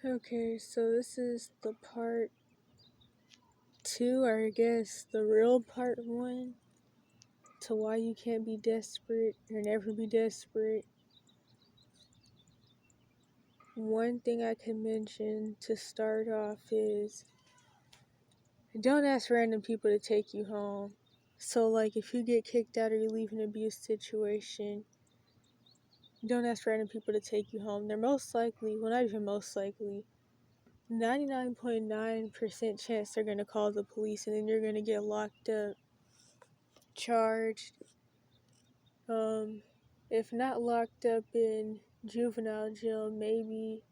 Okay, so this is the part 2, or I guess the real part 1, to why you can't be desperate or never be desperate. One thing I can mention to start off is don't ask random people to take you home. So, like, if you get kicked out or you leave an abuse situation, don't ask random people to take you home. They're most likely, well, not even most likely, 99.9% chance they're going to call the police, and then you're going to get locked up, charged, if not locked up in juvenile jail, maybe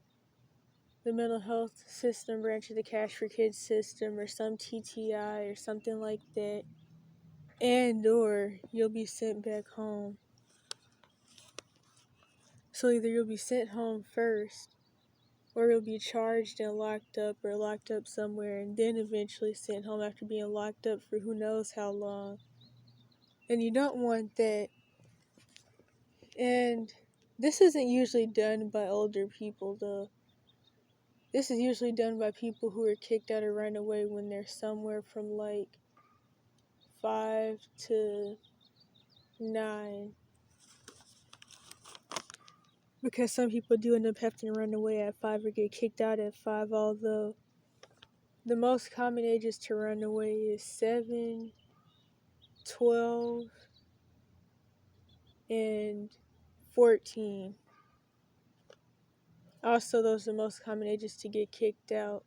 the mental health system branch of the Cash for Kids system or some TTI or something like that, and or you'll be sent back home. So either you'll be sent home first, or you'll be charged and locked up or locked up somewhere and then eventually sent home after being locked up for who knows how long. And you don't want that. And this isn't usually done by older people, though. This is usually done by people who are kicked out or run away when they're somewhere from like 5 to 9. Because some people do end up having to run away at 5 or get kicked out at 5, although the most common ages to run away is 7, 12, and 14. Also, those are the most common ages to get kicked out,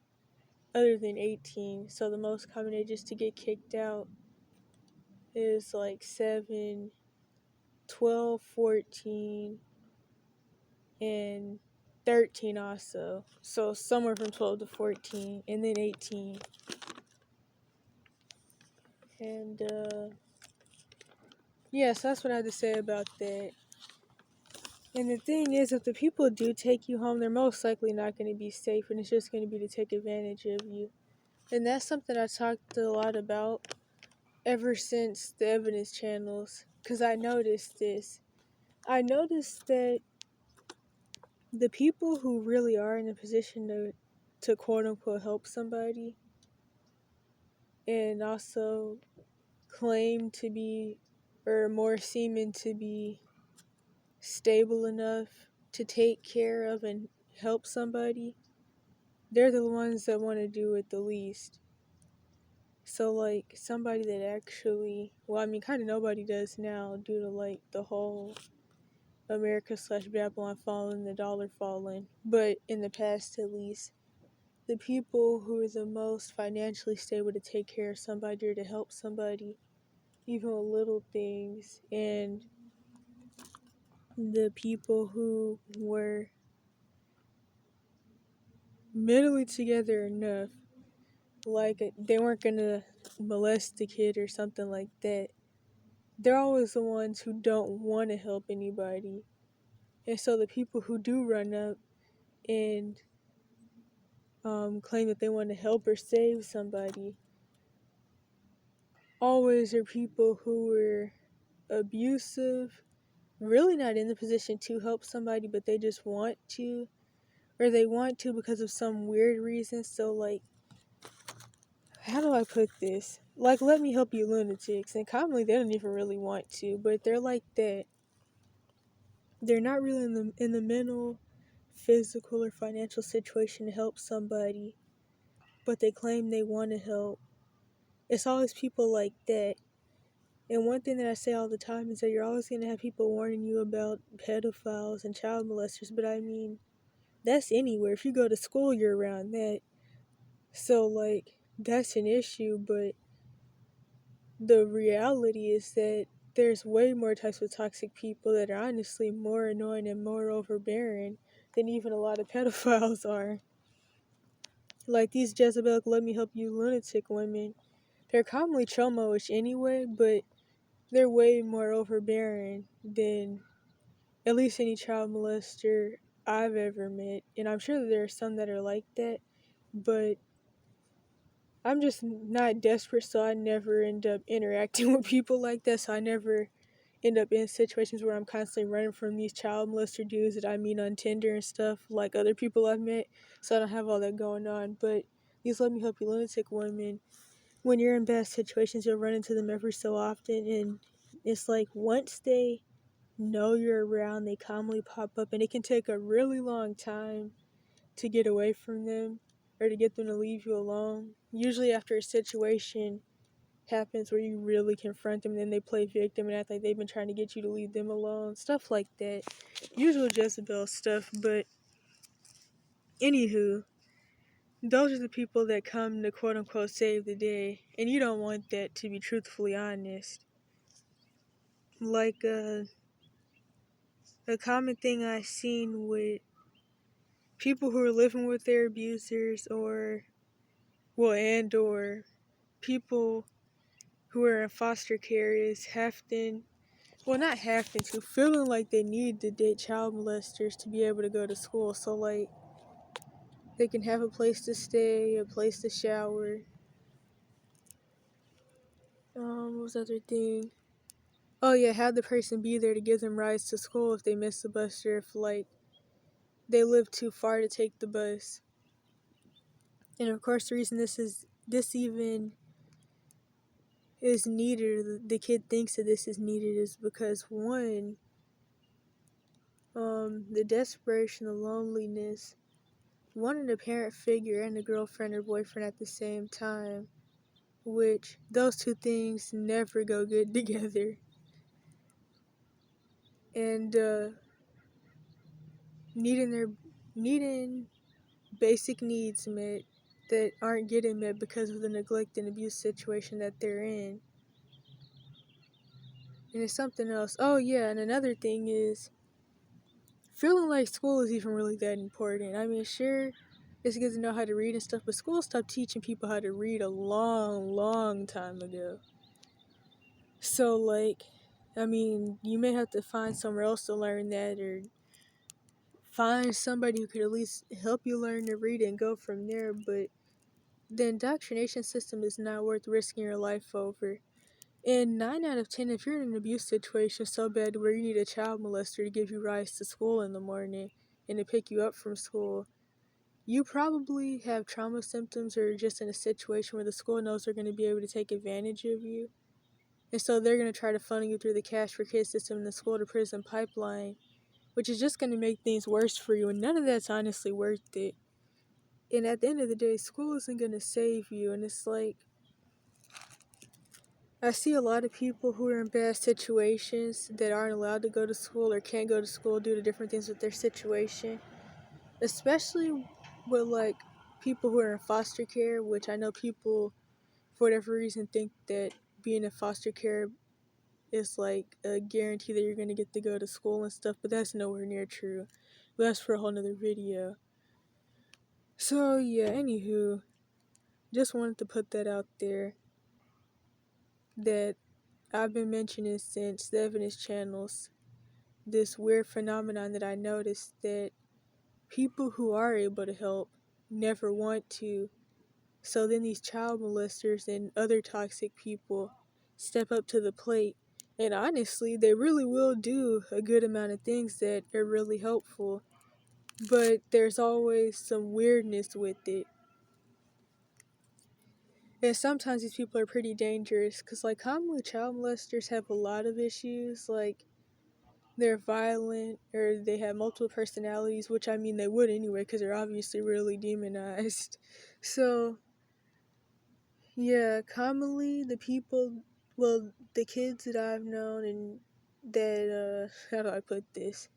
other than 18. So the most common ages to get kicked out is like 7, 12, 14, and 13 also. So somewhere from 12 to 14, and then 18. And, yeah, so that's what I had to say about that. And the thing is, if the people do take you home, they're most likely not going to be safe, and it's just going to be to take advantage of you. And that's something I talked a lot about ever since the evidence channels, because I noticed this. I noticed that the people who really are in a position to quote unquote help somebody, and also claim to be, or more seeming to be, stable enough to take care of and help somebody, they're the ones that want to do it the least. So, like, somebody that actually, well, I mean, kind of nobody does now due to, like, the whole America/Babylon falling, the dollar falling. But in the past, at least, the people who are the most financially stable to take care of somebody or to help somebody, even with little things, and the people who were mentally together enough, like, they weren't gonna molest the kid or something like that, they're always the ones who don't want to help anybody. And so the people who do run up and claim that they want to help or save somebody always are people who were abusive, really not in the position to help somebody, but they just want to, or they want to because of some weird reason. So, like, how do I put this? Like, let me help you lunatics. And commonly they don't even really want to, but they're like that. They're not really in the mental, physical, or financial situation to help somebody, but they claim they want to help. It's always people like that. And one thing that I say all the time is that you're always going to have people warning you about pedophiles and child molesters, but I mean, that's anywhere. If you go to school, you're around that. So, like, that's an issue, but the reality is that there's way more types of toxic people that are honestly more annoying and more overbearing than even a lot of pedophiles are. Like these Jezebel, let me help you lunatic women. They're commonly chomo-ish anyway, but they're way more overbearing than at least any child molester I've ever met. And I'm sure that there are some that are like that, but I'm just not desperate, so I never end up interacting with people like that, so I never end up in situations where I'm constantly running from these child molester dudes that I meet on Tinder and stuff, like other people I've met, so I don't have all that going on. But these Let Me Help You lunatic women, when you're in bad situations, you'll run into them every so often, and it's like once they know you're around, they calmly pop up, and it can take a really long time to get away from them or to get them to leave you alone. Usually after a situation happens where you really confront them, and then they play victim and act like they've been trying to get you to leave them alone, stuff like that. Usual Jezebel stuff. But anywho, those are the people that come to quote unquote save the day, and you don't want that, to be truthfully honest. Like a common thing I've seen with people who are living with their abusers, or people who are in foster care, is not having to, feeling like they need the dead child molesters to be able to go to school. So, like, they can have a place to stay, a place to shower. What was the other thing? Oh, yeah, have the person be there to give them rides to school if they miss the bus, or if, like, they live too far to take the bus. And, of course, the reason this even is needed, or the kid thinks that this is needed, is because, one, the desperation, the loneliness, wanting a parent figure and a girlfriend or boyfriend at the same time, which those two things never go good together. And needing basic needs met that aren't getting met because of the neglect and abuse situation that they're in. And it's something else. Oh yeah, and another thing is feeling like school is even really that important. I mean, sure, it's good to know how to read and stuff, but school stopped teaching people how to read a long time ago. So, like, I mean, you may have to find somewhere else to learn that, or find somebody who could at least help you learn to read and go from there. But the indoctrination system is not worth risking your life over. And 9 out of 10, if you're in an abuse situation so bad where you need a child molester to give you rides to school in the morning and to pick you up from school, you probably have trauma symptoms, or just in a situation where the school knows they're going to be able to take advantage of you. And so they're going to try to funnel you through the cash for kids system and the school to prison pipeline, which is just going to make things worse for you. And none of that's honestly worth it. And at the end of the day, school isn't going to save you. And it's like, I see a lot of people who are in bad situations that aren't allowed to go to school or can't go to school due to different things with their situation. Especially with, like, people who are in foster care, which I know people, for whatever reason, think that being in foster care is like a guarantee that you're going to get to go to school and stuff, but that's nowhere near true. But that's for a whole nother video. So yeah, anywho, just wanted to put that out there, that I've been mentioning since the evidence channels, this weird phenomenon that I noticed, that people who are able to help never want to. So then these child molesters and other toxic people step up to the plate, and honestly, they really will do a good amount of things that are really helpful, but there's always some weirdness with it. And sometimes these people are pretty dangerous, because, like, commonly child molesters have a lot of issues, like, they're violent, or they have multiple personalities, which, I mean, they would anyway, because they're obviously really demonized. So yeah, commonly the kids that I've known and that, how do I put this,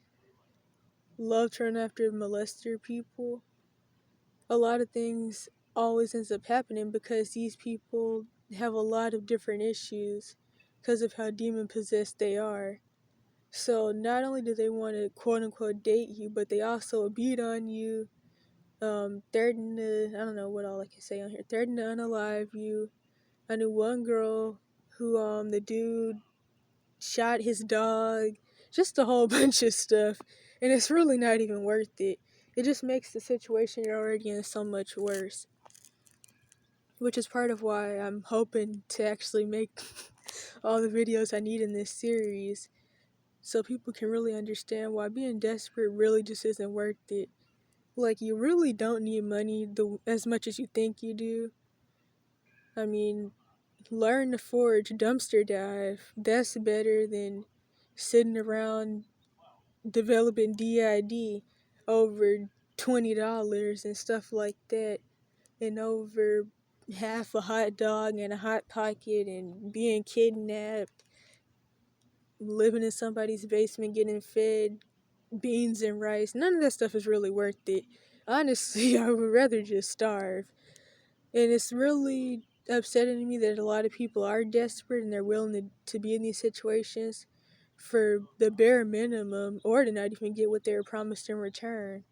love to run after molester people, a lot of things always ends up happening because these people have a lot of different issues because of how demon possessed they are. So not only do they want to quote unquote date you, but they also beat on you, threaten to, I don't know what all I can say on here, threaten to unalive you. I knew one girl who, the dude shot his dog, just a whole bunch of stuff, and it's really not even worth it. It just makes the situation you're already in so much worse, which is part of why I'm hoping to actually make all the videos I need in this series, so people can really understand why being desperate really just isn't worth it. Like, you really don't need money as much as you think you do. I mean, learn to forge, dumpster dive. That's better than sitting around developing DID over $20 and stuff like that, and over half a hot dog and a hot pocket, and being kidnapped, living in somebody's basement, getting fed beans and rice. None of that stuff is really worth it. Honestly, I would rather just starve. And it's really upsetting to me that a lot of people are desperate and they're willing to be in these situations for the bare minimum, or to not even get what they were promised in return.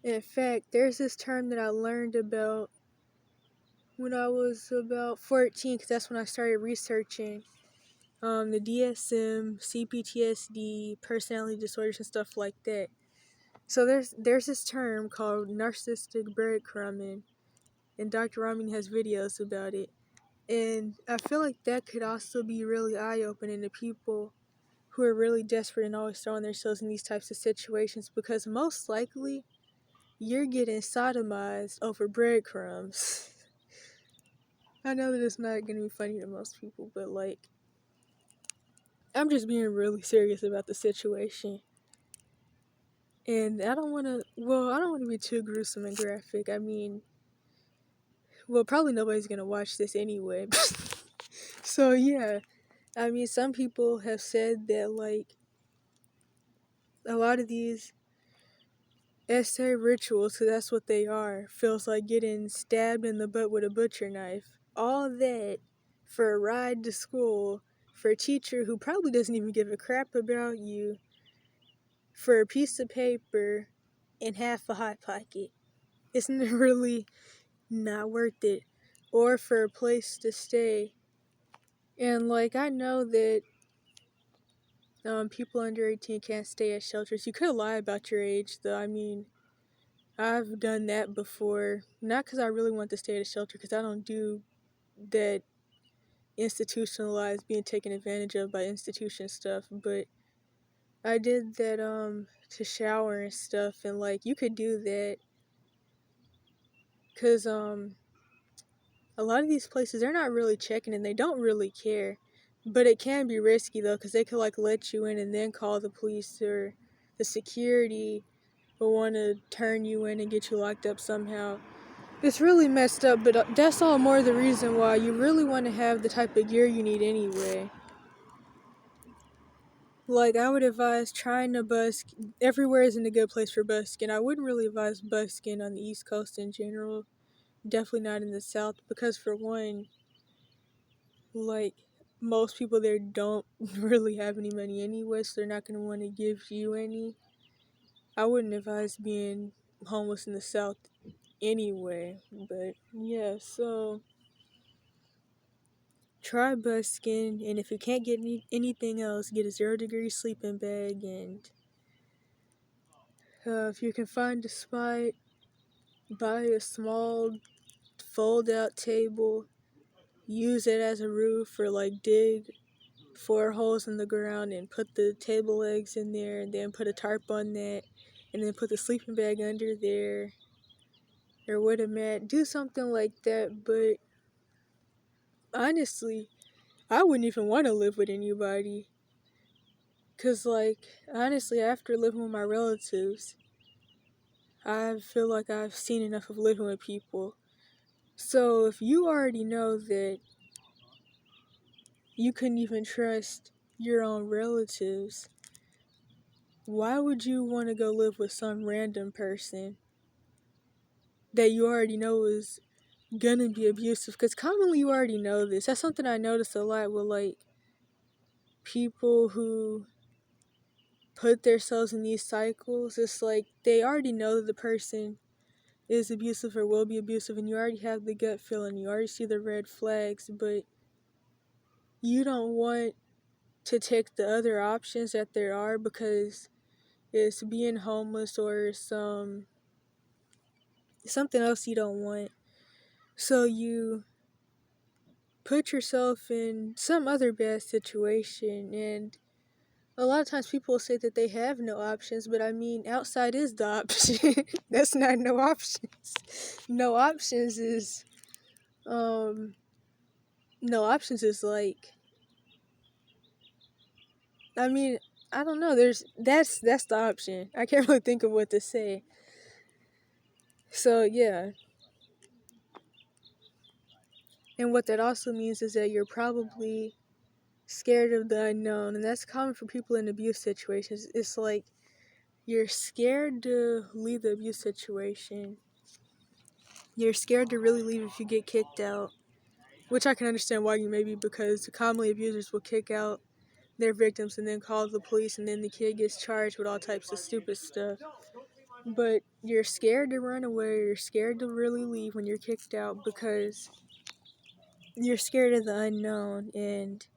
In fact, there's this term that I learned about when I was about 14, because that's when I started researching the DSM, CPTSD, personality disorders, and stuff like that. So there's this term called narcissistic breadcrumbing, and Dr. Ramin has videos about it. And I feel like that could also be really eye-opening to people who are really desperate and always throwing themselves in these types of situations, because most likely you're getting sodomized over breadcrumbs. I know that it's not going to be funny to most people, but like, I'm just being really serious about the situation. And I don't want to be too gruesome and graphic. I mean, well, probably nobody's going to watch this anyway. So yeah, I mean, some people have said that like a lot of these essay rituals, so that's what they are, feels like getting stabbed in the butt with a butcher knife. All that for a ride to school, for a teacher who probably doesn't even give a crap about you, for a piece of paper and half a hot pocket. Isn't it really not worth it? Or for a place to stay. And like, I know that people under 18 can't stay at shelters. You could lie about your age, though. I mean, I've done that before. Not because I really want to stay at a shelter, because I don't do that institutionalized being taken advantage of by institution stuff, but I did that to shower and stuff, and like, you could do that because a lot of these places, they're not really checking and they don't really care. But it can be risky though, because they could like let you in and then call the police, or the security will want to turn you in and get you locked up somehow. It's really messed up, but that's all more the reason why you really want to have the type of gear you need anyway. Like, I would advise trying to busk. Everywhere isn't a good place for busking. I wouldn't really advise busking on the East Coast in general. Definitely not in the South, because for one, like, most people there don't really have any money anyway, so they're not going to want to give you any. I wouldn't advise being homeless in the South anyway, but yeah, so try busking, and if you can't get anything else, get a 0-degree sleeping bag, and if you can find a spot, buy a small fold-out table, use it as a roof, or like dig 4 holes in the ground and put the table legs in there, and then put a tarp on that, and then put the sleeping bag under there, or with a mat. Do something like that. But honestly, I wouldn't even want to live with anybody, because like, honestly, after living with my relatives, I feel like I've seen enough of living with people. So if you already know that you couldn't even trust your own relatives, why would you want to go live with some random person that you already know is gonna be abusive? Because commonly you already know this. That's something I notice a lot with like people who put themselves in these cycles. It's like they already know that the person is abusive or will be abusive, and you already have the gut feeling, you already see the red flags, but you don't want to take the other options that there are, because it's being homeless or something else you don't want. So you put yourself in some other bad situation. And a lot of times people will say that they have no options, but I mean, outside is the option. That's not no options. No options is, no options is like, I mean, I don't know. That's the option. I can't really think of what to say. So yeah, and what that also means is that you're probably scared of the unknown, and that's common for people in abuse situations. It's like you're scared to leave the abuse situation. You're scared to really leave if you get kicked out, which I can understand why you may be, because commonly abusers will kick out their victims and then call the police, and then the kid gets charged with all types of stupid stuff. But you're scared to run away, you're scared to really leave when you're kicked out because you're scared of the unknown, and